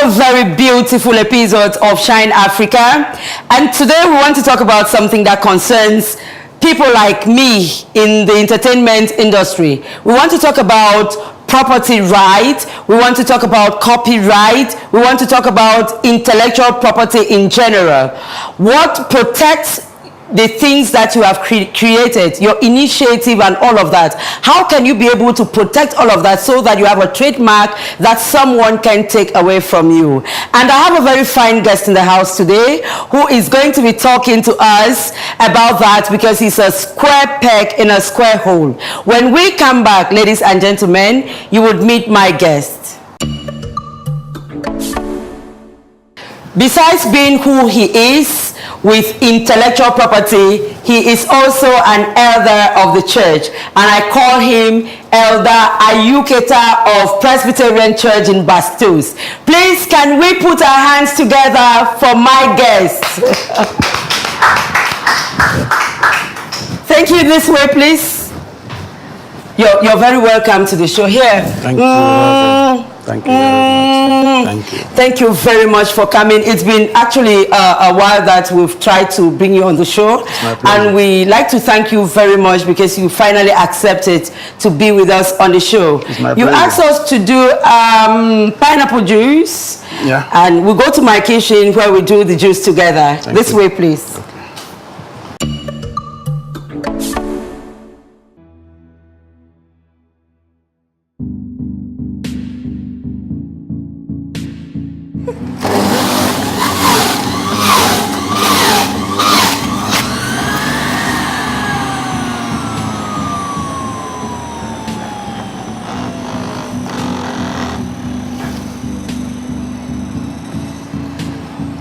another very beautiful episode of Shine Africa, and today we want to talk about something that concerns people like me in the entertainment industry. We want to talk about property right, we want to talk about copyright, we want to talk about intellectual property in general. What protects the things that you have created, your initiative and all of that. How can you be able to protect all of that so that you have a trademark that someone can take away from you? And I have a very fine guest in the house today who is going to be talking to us about that, because he's a square peg in a square hole. When we come back, ladies and gentlemen, you would meet my guest. Besides being who he is with intellectual property, he is also an elder of the church, and I call him Elder Ayuk ETA of Presbyterian Church in Bastos. Please, can we put our hands together for my guest? Thank you. This way, please. You're very welcome to the show. Here. Thank you. Thank you very much. Thank you. Thank you very much for coming. It's been actually a while that we've tried to bring you on the show. It's my pleasure. And we like to thank you very much because you finally accepted to be with us on the show. It's my you pleasure. asked us to do pineapple juice. Yeah. And we go to my kitchen where we do the juice together. Thank This you. way, please. Okay.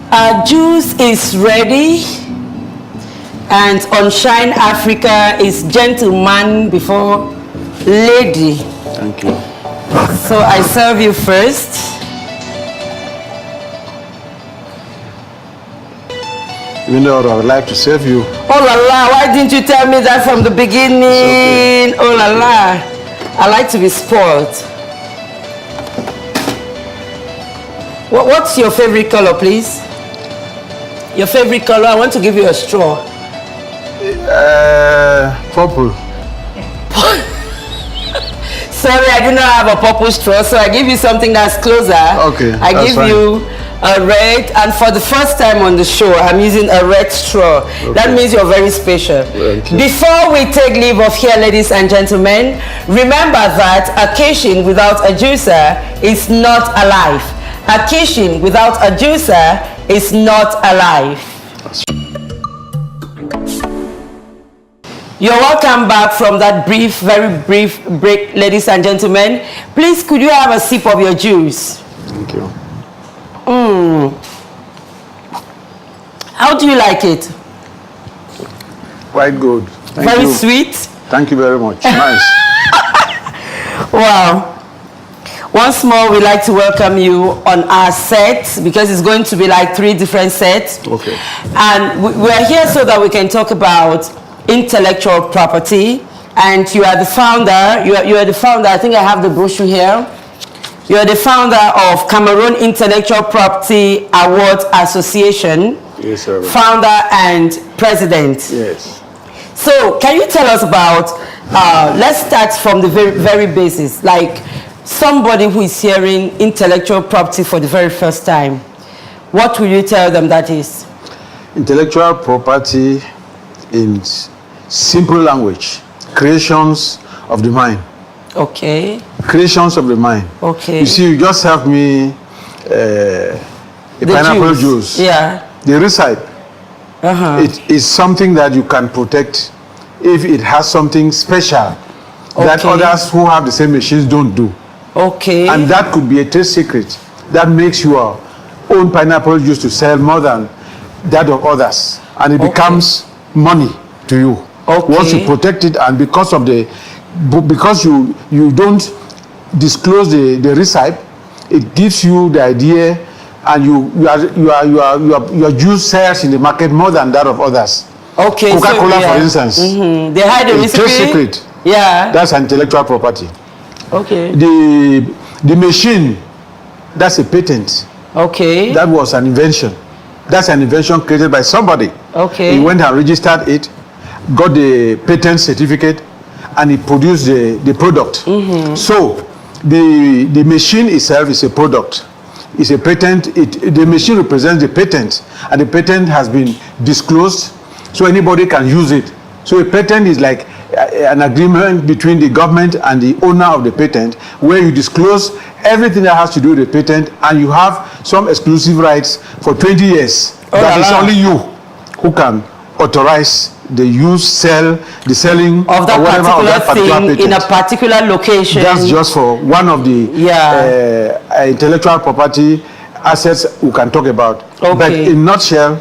Our juice is ready, and on Shine Africa is gentleman before lady. Thank you. So I serve you first. Even though I would like to serve you, Oh la la, why didn't you tell me that from the beginning? It's okay. Oh la la, I like to be spoiled. What's your favorite color, please? Your favorite color? I want to give you a straw. purple. Sorry, I do not have a purple straw, so I give you something that's closer. Okay, I that's give fine. you a red, and for the first time on the show, I'm using a red straw. That means you're very special. Thank you. Before we take leave of here, ladies and gentlemen, remember that a kitchen without a juicer is not alive. A kitchen without a juicer is not alive. You're welcome back from that very brief break, ladies and gentlemen. Please, could you have a sip of your juice? Thank you. How do you like it? Quite good. Thank Very you. sweet? Thank you very much. Nice. Wow. Once more, we'd like to welcome you on our set, because it's going to be like 3 different sets. Okay. And we're here so that we can talk about intellectual property. And you are the founder, you are the founder, I think I have the brochure here. You are the founder of Cameroon Intellectual Property Awards Association. Yes, sir. Founder and president. Yes. So can you tell us about, let's start from the very basis, like somebody who is hearing intellectual property for the very first time. What will you tell them that is? Intellectual property in simple language. Creations of the mind. Okay. Creations of the mind. Okay. You see, you just have me a pineapple juice. Yeah. The recipe. Uh-huh. It is something that you can protect if it has something special that Okay. others who have the same machines don't do. Okay. And that could be a trade secret that makes your own pineapple juice to sell more than that of others. And it Okay. becomes money to you. Okay. Once you protect it, and because you don't disclose the recipe, it gives you the idea, and your juice sells in the market more than that of others. Okay. Coca-Cola, so, yeah. for instance, They hide the a recipe. trade secret. Yeah. That's intellectual property. Okay. The machine, that's a patent. Okay. That was an invention. That's an invention created by somebody. Okay. He went and registered it, got the patent certificate, and he produced the product. So the machine itself is a product. It's a patent. The machine represents the patent, and the patent has been disclosed, so anybody can use it. So a patent is like an agreement between the government and the owner of the patent, where you disclose everything that has to do with the patent, and you have some exclusive rights for 20 years. That is only you who can authorize the use, the selling of that particular thing patent. In a particular location. That's just for one of the intellectual property assets we can talk about. Okay. But in a nutshell,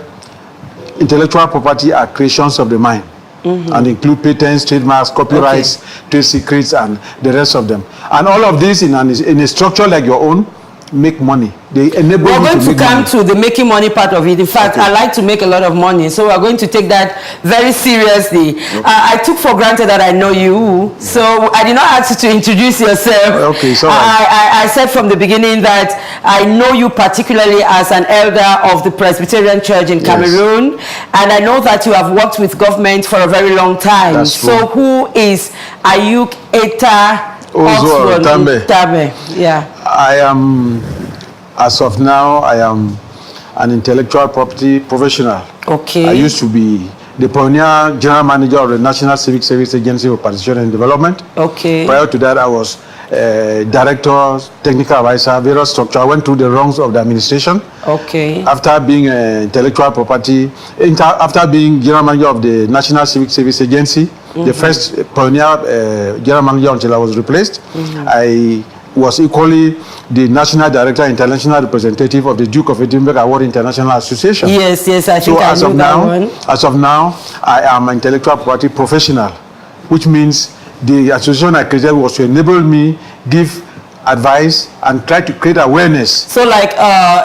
intellectual property are creations of the mind. And include patents, trademarks, copyrights, trade secrets, and the rest of them. And all of this in a structure like your own make money. They enable we're you going to come money. to the making money part of it. In fact, I like to make a lot of money, so we're going to take that very seriously. I took for granted that I know you, so I did not ask you to introduce yourself. Okay, so I said from the beginning that I know you particularly as an elder of the Presbyterian Church in Cameroon, and I know that you have worked with government for a very long time. That's true. So who is Ayuk ETA? Tambe. Yeah. I am, as of now, I am an intellectual property professional. Okay. I used to be the pioneer general manager of the National Civic Service Agency for Participation and Development. Okay. Prior to that, I was director, technical advisor, various structure. I went through the rungs of the administration. Okay. After being intellectual property, after being general manager of the National Civic Service Agency, the first pioneer general manager until I was replaced, I was equally the national director, international representative of the Duke of Edinburgh Award International Association. Yes, I think I know that one. As of now, I am an intellectual property professional, which means the association I created was to enable me give advice and try to create awareness. So like,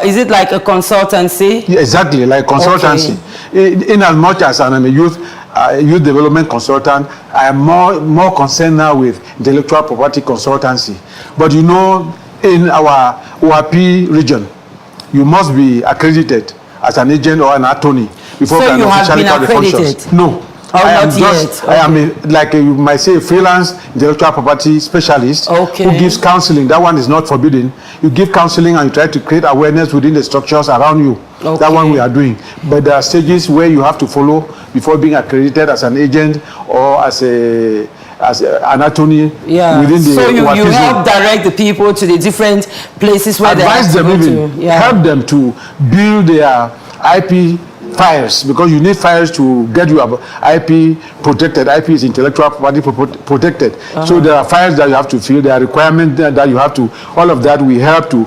is it like a consultancy? Yeah, exactly, like consultancy. Okay. In as much as I'm a youth development consultant, I am more concerned now with intellectual property consultancy. But you know, in our ORP region, you must be accredited as an agent or an attorney before so you have been the accredited? functions. No. I am just, I am like you might say, a freelance intellectual property specialist who gives counseling. That one is not forbidden. You give counseling and you try to create awareness within the structures around you. That one we are doing. But there are stages where you have to follow before being accredited as an agent or as an attorney within the so you help direct the people to the different places where advise them, even help them to build their IP files, because you need files to get your IP protected. IP is intellectual property protected. So there are files that you have to fill, there are requirements that you have to, all of that we help to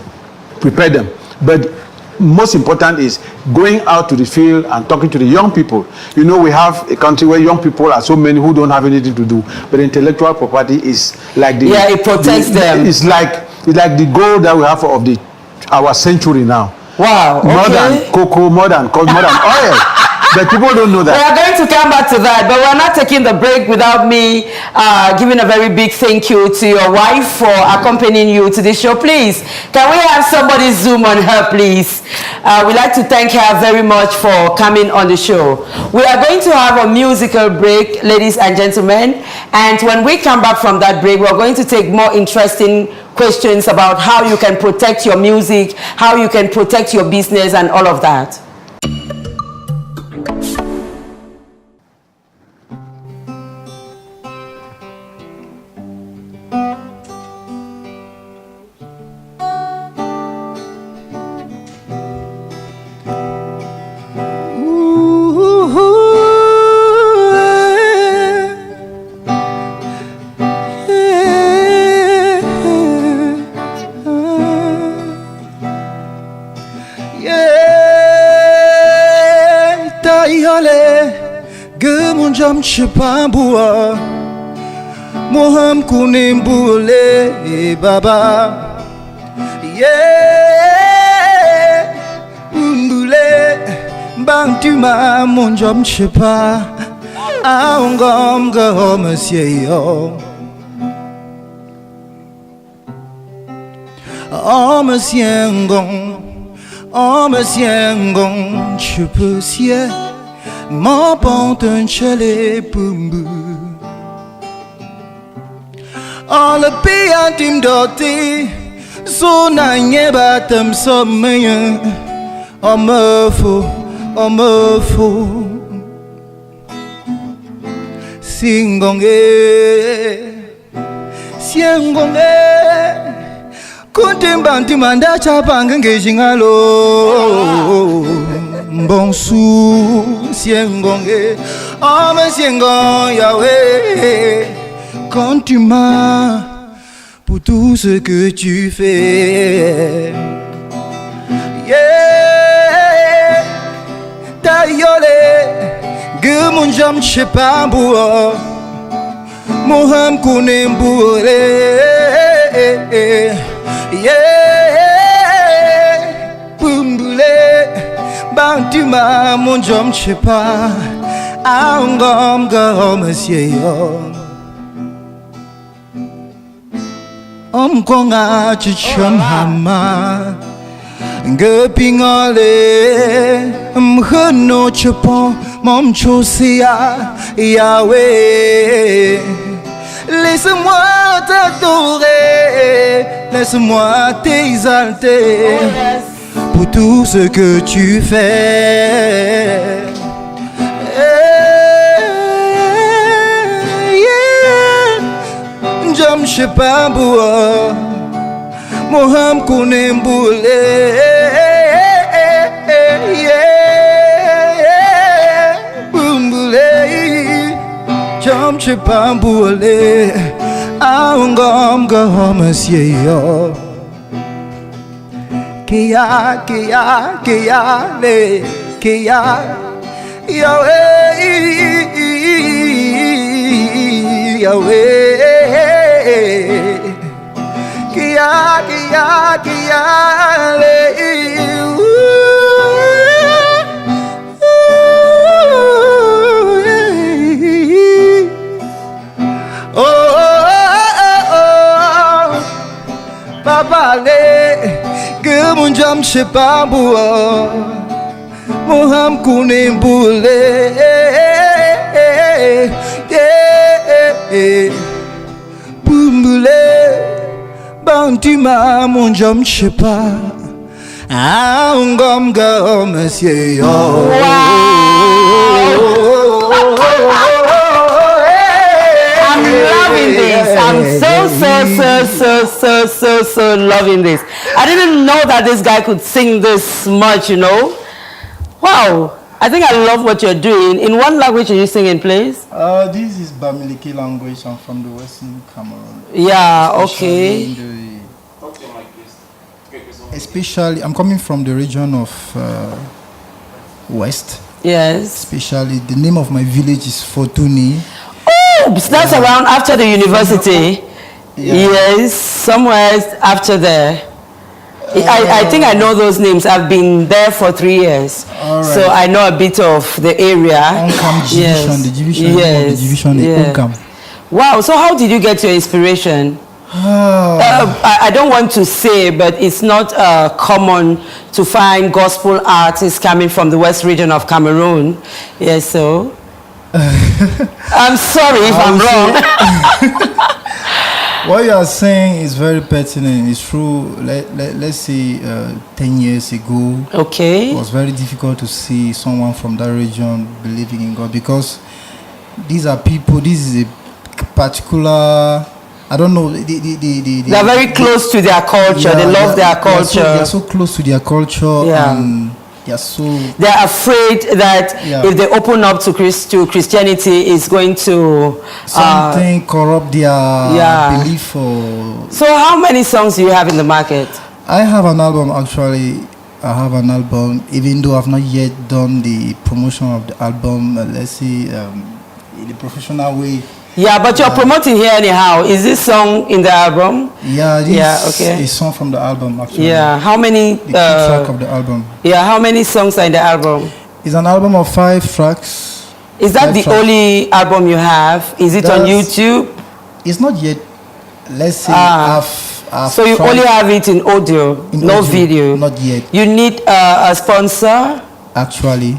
prepare them. But most important is going out to the field and talking to the young people. You know, we have a country where young people are so many who don't have anything to do, but intellectual property is like the it protects them. It's like the goal that we have of our century now. Wow. More than cocoa, more than oil. But people don't know that. We are going to come back to that, but we're not taking the break without me giving a very big thank you to your wife for accompanying you to this show. Please, can we have somebody zoom on her, please? We'd like to thank her very much for coming on the show. We are going to have a musical break, ladies and gentlemen, and when we come back from that break, we're going to take more interesting questions about how you can protect your music, how you can protect your business, and all of that. Chipambua Moham Kunimbule Baba Umbule Bantuma Munjam Chipa Aungom Gomasiyo Omasiengong Oh, monsieur, ngon, je peux sier, mon ponton, chale, pumbu. Oh, le pays tim doté, son agne batem sommeil. Oh, me faut, oh, me faut. Singonge, singonge. Kuntimbanti manda chapanga ngejingalo Bonsu siengonge Ome siengon Yahweh Quand tu m'as Pour tout ce que tu fais Yeah Ta yole Ge mon jam chepa boua Moham kunem boule Yeah, Bumbule, Bantuma, mon jom chepa, Angom go, monsieur. Konga chichon hama, Gepingale, Mhono chepon, Mom chosia, Yahweh. Laisse-moi t'adorer, laisse-moi t'exalter pour tout ce que tu fais. Jam shepa boua, moham kunem boule. Jam chepa boule, aungom go monsieur yo. Kia le, kia Yahweh, Yahweh. Kia le. Papa le, que mon jam chepa boua, moham kunem boule, bumbule, bantuma mon jam chepa, angom go monsieur yo. I'm so loving this. I didn't know that this guy could sing this much, you know. Wow. I think I love what you're doing. In what language are you singing, please? This is Bamileke language. I'm from the Western Cameroon. Yeah, okay. Especially, I'm coming from the region of West. Yes. Especially, the name of my village is Fortuny. Oh, that's around after the university. Yes, somewhere after there. I think I know those names. I've been there for 3 years. Right. So I know a bit of the area. The division. Wow, so how did you get your inspiration? I don't want to say, but it's not common to find gospel artists coming from the West region of Cameroon. Yes, so I'm sorry if I'm wrong. What you are saying is very pertinent. It's true. Let's say 10 years ago, okay, it was very difficult to see someone from that region believing in God, because these are people. This is a particular. I don't know. They are very close to their culture. Yeah, they love their culture. They are so close to their culture. Yeah. And they're afraid that if they open up to Christianity, it's going to something corrupt their belief. So how many songs do you have in the market? I have an album, actually. I have an album, even though I've not yet done the promotion of the album, let's see, in the professional way. Yeah, but you're promoting here anyhow. Is this song in the album? Yeah, this is a song from the album, actually. Yeah, how many? The key track of the album. Yeah, how many songs are in the album? It's an album of 5 tracks. Is that the only album you have? Is it on YouTube? It's not yet. Let's say So you only have it in audio, no video? Not yet. You need a sponsor? Actually.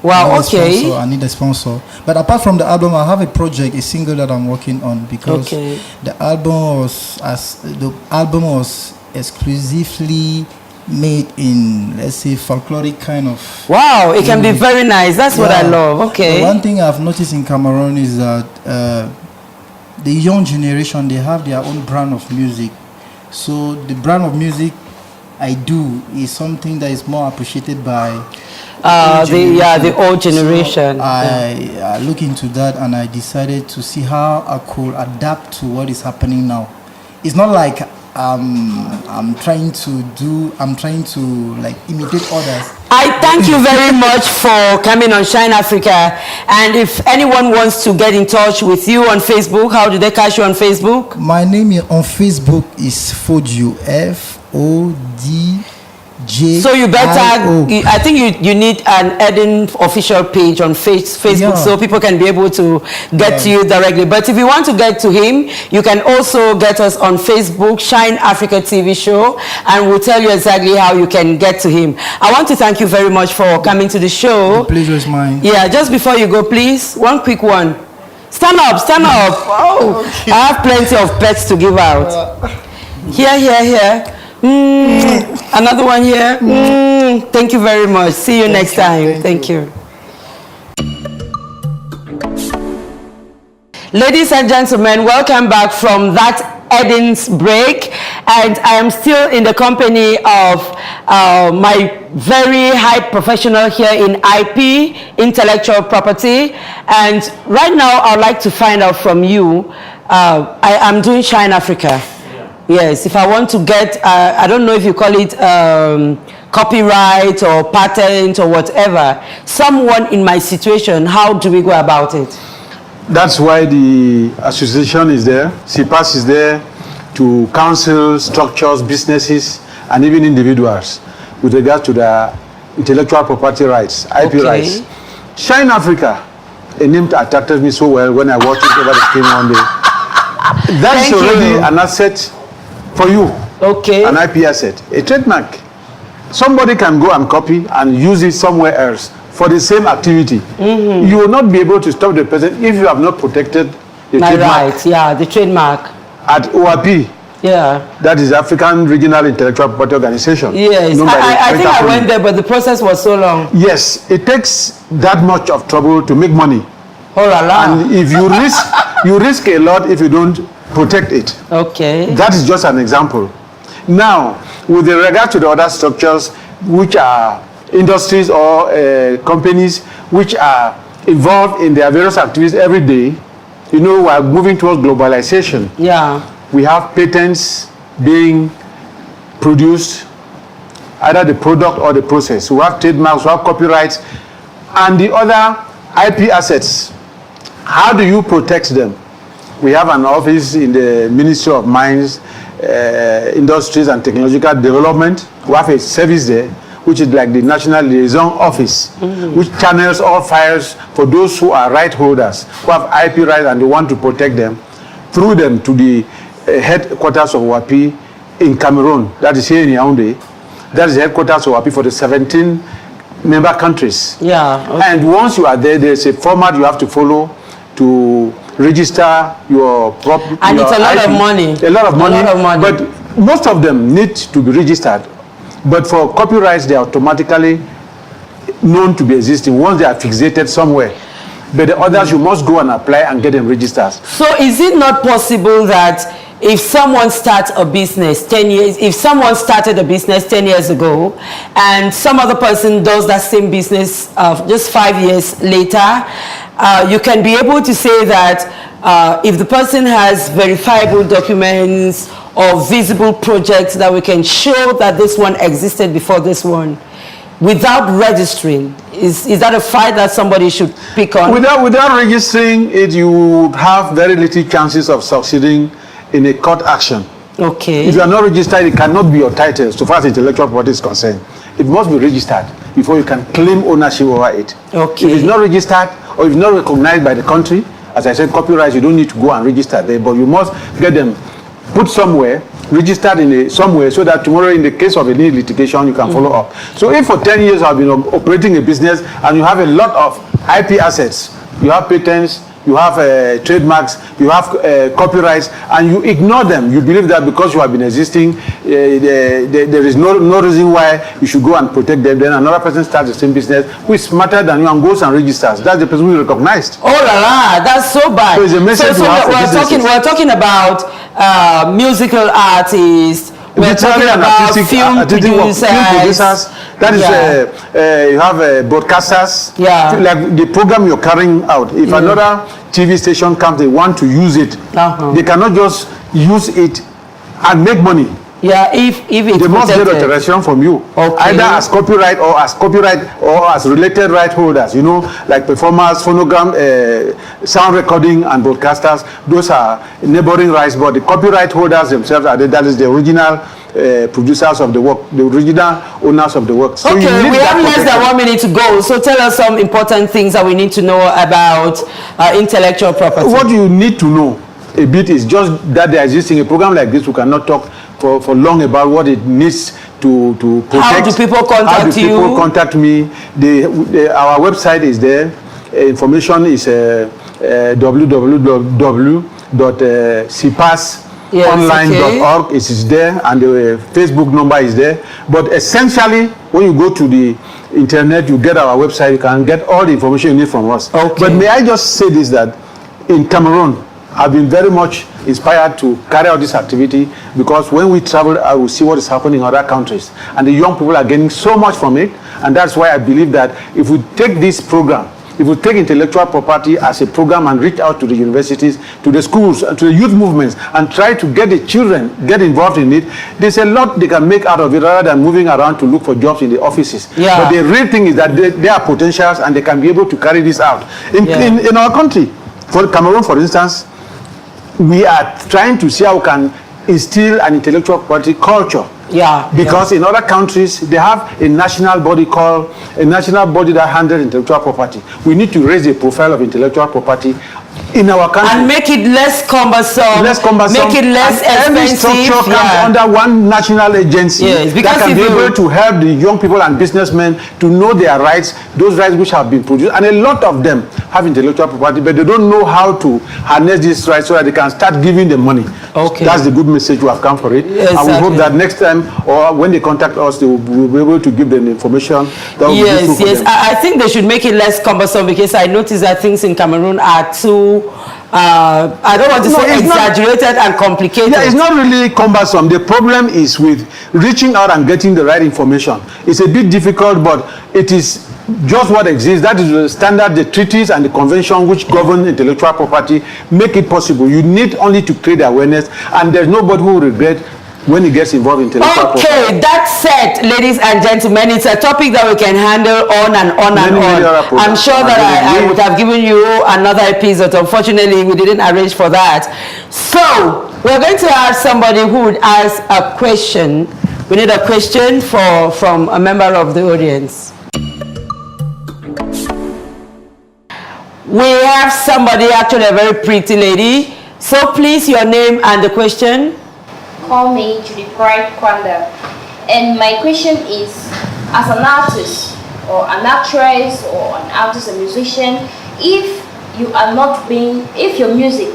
Wow, okay. I need a sponsor. But apart from the album, I have a project, a single that I'm working on, because the album was exclusively made in, let's say, folkloric kind of. Wow, it can be very nice. That's what I love. Okay. The one thing I've noticed in Cameroon is that the young generation, they have their own brand of music. So the brand of music I do is something that is more appreciated by the old generation. So I look into that, and I decided to see how I could adapt to what is happening now. It's not like I'm trying to like imitate others. I thank you very much for coming on Shine Africa. And if anyone wants to get in touch with you on Facebook, how do they catch you on Facebook? My name on Facebook is Fodio, F-O-D-J. So you better, I think you need an Eden official page on Facebook, so people can be able to get to you directly. But if you want to get to him, you can also get us on Facebook, Shine Africa TV show, and we'll tell you exactly how you can get to him. I want to thank you very much for coming to the show. The pleasure is mine. Yeah, just before you go, please, one quick one. Stand up, stand up. Oh, okay. I have plenty of pets to give out. Here. Another one here. Thank you very much. See you next time. Thank you. Ladies and gentlemen, welcome back from that Eden's break, and I am still in the company of my very high professional here in IP, intellectual property, and right now I'd like to find out from you. I am doing Shine Africa. Yes, if I want to get, I don't know if you call it copyright or patent or whatever, someone in my situation, how do we go about it? That's why the association is there. CPAS is there to counsel structures, businesses, and even individuals with regard to the intellectual property rights, IP rights. Shine Africa, a name that attracted me so well when I watched it over the screen one day. That's already an asset for you. An IP asset, a trademark. Somebody can go and copy and use it somewhere else for the same activity. You will not be able to stop the person if you have not protected the trademark. Right, the trademark. At ORP. That is African Regional Intellectual Property Organization. Yes, I think I went there, but the process was so long. Yes, it takes that much of trouble to make money. Oh la la. And if you risk a lot if you don't protect it. That is just an example. Now, with regard to the other structures, which are industries or companies which are involved in their various activities every day, you know, we are moving towards globalization. We have patents being produced, either the product or the process. We have trademarks, we have copyrights, and the other IP assets. How do you protect them? We have an office in the Ministry of Mines, Industries and Technological Development. We have a service there, which is like the National Liaison Office, which channels all files for those who are right holders, who have IP rights and they want to protect them, through them to the headquarters of WAPI in Cameroon, that is here in Yaoundé. That is the headquarters of WAPI for the 17 member countries. And once you are there, there's a format you have to follow to register your property. And it's a lot of money. A lot of money. But most of them need to be registered. But for copyrights, they are automatically known to be existing once they are fixated somewhere. But the others, you must go and apply and get them registered. So is it not possible that if someone starts a business 10 years, if someone started a business 10 years ago and some other person does that same business just 5 years later, you can be able to say that if the person has verifiable documents or visible projects that we can show that this one existed before this one, without registering, is that a fight that somebody should pick on? Without registering it, you would have very little chances of succeeding in a court action. If you are not registered, it cannot be your title so far as intellectual property is concerned. It must be registered before you can claim ownership over it. If it's not registered or if it's not recognized by the country, as I said, copyrights, you don't need to go and register there, but you must get them put somewhere, registered in somewhere, so that tomorrow in the case of any litigation you can follow up. So if for 10 years I've been operating a business and you have a lot of IP assets, you have patents, you have trademarks, you have copyrights, and you ignore them, you believe that because you have been existing, there is no reason why you should go and protect them. Then another person starts the same business who is smarter than you and goes and registers. That's the person who is recognized. Oh la la, that's so bad. So it's a message we're talking about musical artists. We're talking about film producers. That is, you have broadcasters. Yeah. Like the program you're carrying out. If another TV station comes, they want to use it. They cannot just use it and make money. Yeah, if it's they must get authorization from you, either as copyright or as related right holders. You know, like performers, phonogram, sound recording, and broadcasters. Those are neighboring rights, but the copyright holders themselves are that is the original producers of the work, the original owners of the work. So okay, we have less than 1 minute to go. So tell us some important things that we need to know about intellectual property. What you need to know a bit is just that there existing a program like this. We cannot talk for long about what it needs to protect. How do people contact you? How do people contact me? Our website is there. Information is www.cpasonline.org. It is there, and the Facebook number is there. But essentially, when you go to the internet, you get our website. You can get all the information you need from us. Okay. But may I just say this, that in Cameroon, I've been very much inspired to carry out this activity, because when we travel, I will see what is happening in other countries, and the young people are getting so much from it. And that's why I believe that if we take this program, if we take intellectual property as a program and reach out to the universities, to the schools, and to the youth movements, and try to get the children get involved in it, there's a lot they can make out of it rather than moving around to look for jobs in the offices. Yeah. But the real thing is that there are potentials, and they can be able to carry this out. In our country, for Cameroon, for instance, we are trying to see how we can instill an intellectual property culture. Yeah. Because in other countries, they have a national body that handles intellectual property. We need to raise the profile of intellectual property in our country. And make it less cumbersome. Make it less expensive. Every structure comes under one national agency that can be able to help the young people and businessmen to know their rights, those rights which have been produced. And a lot of them have intellectual property, but they don't know how to harness these rights so that they can start giving them money. Okay. That's the good message we have come for it. Exactly. And we hope that next time, or when they contact us, they will be able to give them the information that will be useful for them. I think they should make it less cumbersome, because I noticed that things in Cameroon are too, I don't want to say exaggerated and complicated. Yeah, it's not really cumbersome. The problem is with reaching out and getting the right information. It's a bit difficult, but it is just what exists. That is the standard, the treaties and the convention which govern intellectual property make it possible. You need only to create awareness, and there's nobody who will regret when it gets involved in intellectual property. Okay, that's it, ladies and gentlemen. It's a topic that we can handle on and on and on. I'm sure that I would have given you another episode. Unfortunately, we didn't arrange for that. So, we're going to ask somebody who would ask a question. We need a question from a member of the audience. We have somebody, actually a very pretty lady. So please, your name and the question. Call me Judy Pride Kwanda. And my question is, as an artist or an actress or an artist, a musician, if your music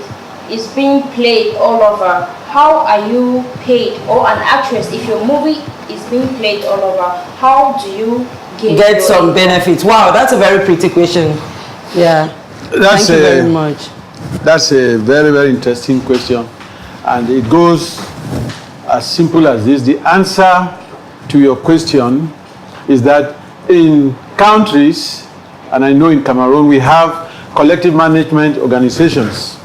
is being played all over, how are you paid? Or an actress, if your movie is being played all over, how do you get some benefits? Wow, that's a very pretty question. Yeah. Thank you very much. That's a very, very interesting question. And it goes as simple as this. The answer to your question is that in countries, and I know in Cameroon, we have collective management organizations.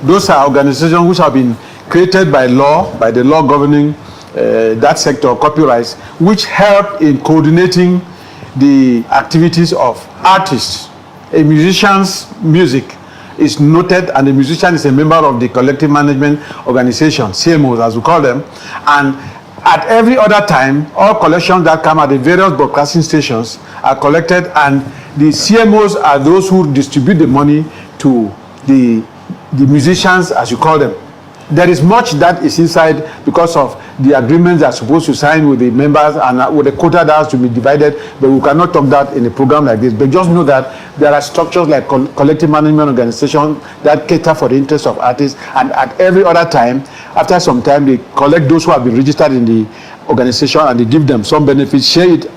Those are organizations which have been created by law, by the law governing that sector of copyrights, which help in coordinating the activities of artists. A musician's music is noted, and the musician is a member of the collective management organization, CMOs as we call them. And at every other time, all collections that come at the various broadcasting stations are collected, and the CMOs are those who distribute the money to the musicians, as you call them. there is much that is inside because of the agreements that are supposed to sign with the members and with the quota that has to be divided, but we cannot talk that in a program like this. But just know that there are structures like collective management organizations that cater for the interests of artists, and at every other time, after some time, they collect those who have been registered in the organization and they give them some benefits, share it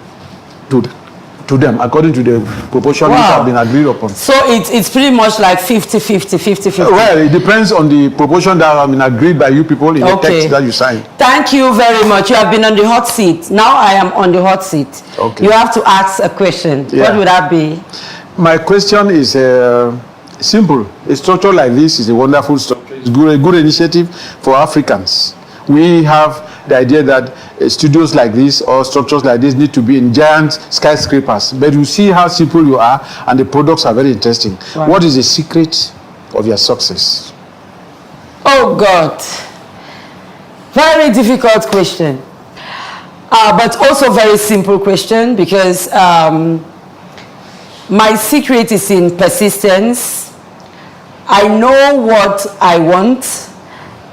to them according to the proportion which have been agreed upon. So it's pretty much like 50-50. Well, it depends on the proportion that have been agreed by you people in the text that you signed. Thank you very much. You have been on the hot seat. Now I am on the hot seat. Okay. You have to ask a question. What would that be? My question is simple. A structure like this is a wonderful structure. It's a good initiative for Africans. We have the idea that studios like this or structures like this need to be in giant skyscrapers. But you see how simple you are, and the products are very interesting. Wow. What is the secret of your success? Oh, God. Very difficult question. But also very simple question, because my secret is in persistence. I know what I want,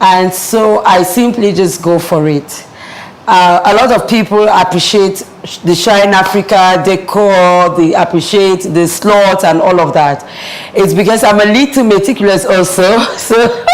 and so I simply just go for it. A lot of people appreciate the Shine Africa decor, they appreciate the slots and all of that. It's because I'm a little meticulous also. So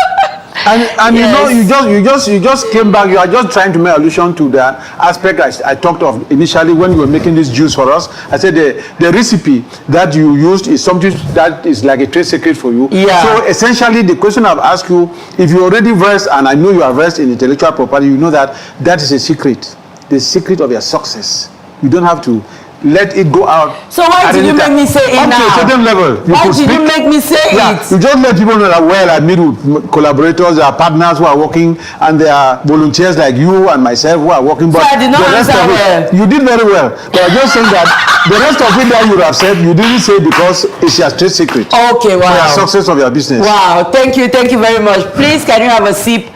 and yes. you just came back. You are just trying to make allusion to the aspect I talked of initially when you were making this juice for us. I said the recipe that you used is something that is like a trade secret for you. Yeah. So essentially, the question I've asked you, if you already versed, and I know you are versed in intellectual property, you know that that is a secret, the secret of your success. You don't have to let it go out. So why did you make me say it now? Up to a certain level. Why did you make me say it? You just let people know that, well, I meet with collaborators, there are partners who are working, and there are volunteers like you and myself who are working. But so I did not answer well. You did very well. But I'm just saying that the rest of it that you have said, you didn't say because it's your trade secret. Okay, wow. For the success of your business. Wow, thank you very much. Please, can you have a sip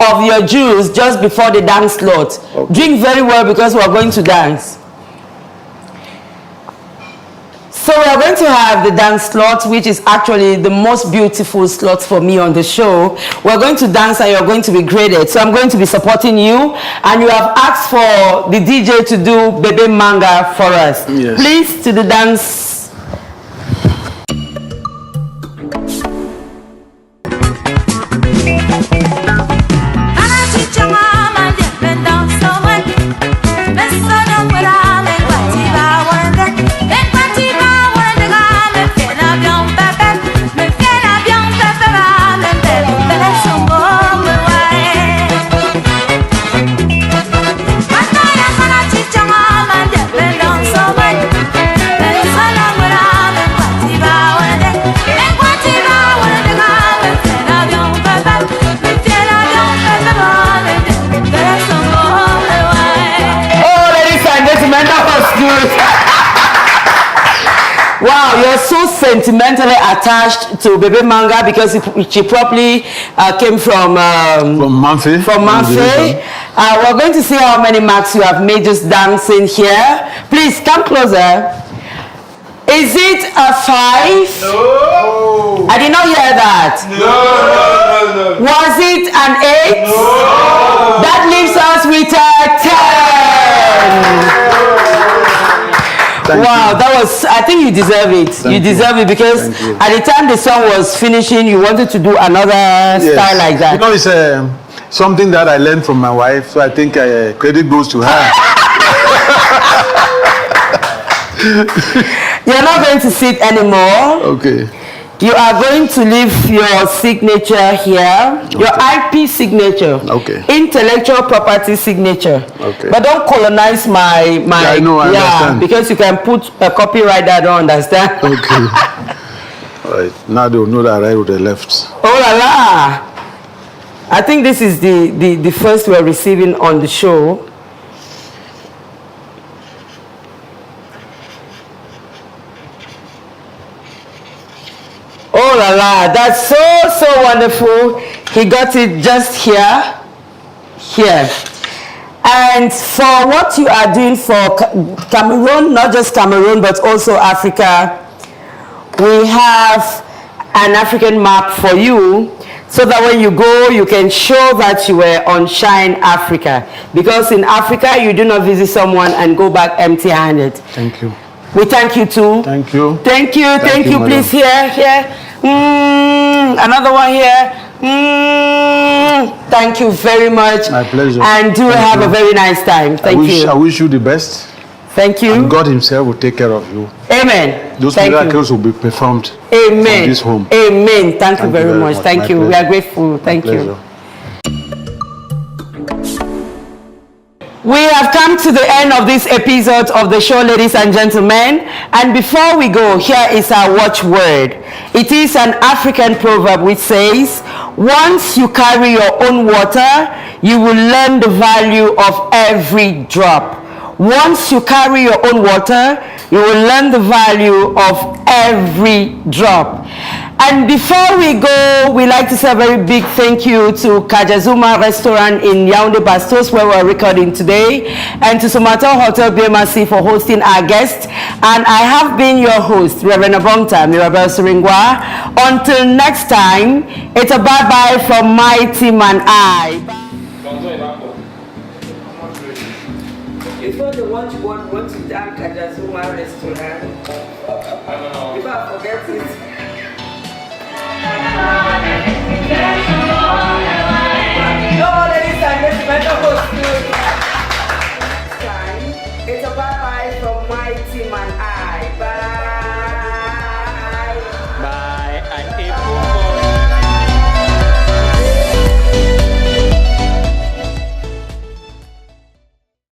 of your juice just before the dance slot? Okay. Drink very well because we are going to dance. So we are going to have the dance slot, which is actually the most beautiful slot for me on the show. We're going to dance and you're going to be graded. So I'm going to be supporting you, and you have asked for the DJ to do Bebe Manga for us. Yes. Please, to the dance. Wow, you're so sentimentally attached to Bebe Manga because she probably came from Manfred. From Manfred. We're going to see how many marks you have made just dancing here. Please come closer. Is it a 5? No. I did not hear that. No. Was it an 8? No. That leaves us with a 10. Wow, that was, I think you deserve it. You deserve it because at the time the song was finishing, you wanted to do another style like that. You know, it's something that I learned from my wife, so I think credit goes to her. You're not going to sit anymore. Okay. You are going to leave your signature here, your IP signature, intellectual property signature. Okay. But don't colonize my I know, I understand. Because you can put a copyright that I don't understand. Okay. All right. Now they'll know that I write with the left. Oh la la! I think this is the first we're receiving on the show. Oh la la, that's so wonderful. He got it just here. And for what you are doing for Cameroon, not just Cameroon, but also Africa, we have an African map for you so that when you go, you can show that you were on Shine Africa. Because in Africa, you do not visit someone and go back empty-handed. Thank you. We thank you too. Thank you. Thank you. Thank you. madam. Please here. Another one here. Thank you very much. My pleasure. And do have a very nice time. Thank you. I wish you the best. Thank you. And God Himself will take care of you. Amen. Those Thank miracles will be performed Amen. from this home. Amen. Thank you very much. Thank My you. We pleasure. are grateful. Thank My you. pleasure. We have come to the end of this episode of the show, ladies and gentlemen. And before we go, here is our watchword. It is an African proverb which says, once you carry your own water, you will learn the value of every drop. Once you carry your own water, you will learn the value of every drop. And before we go, we like to say a very big thank you to Kajazuma Restaurant in Yaoundé Bastos, where we're recording today, and to Somatel Hotel BMRC for hosting our guest. And I have been your host, Reverend Abongta Mirabel Suringwa. Until next time, it's a bye-bye from my team and I. Before the want to thank Kajazuma Restaurant, if I forget it. No, ladies and gentlemen, it's a bye-bye from my team and I. Bye.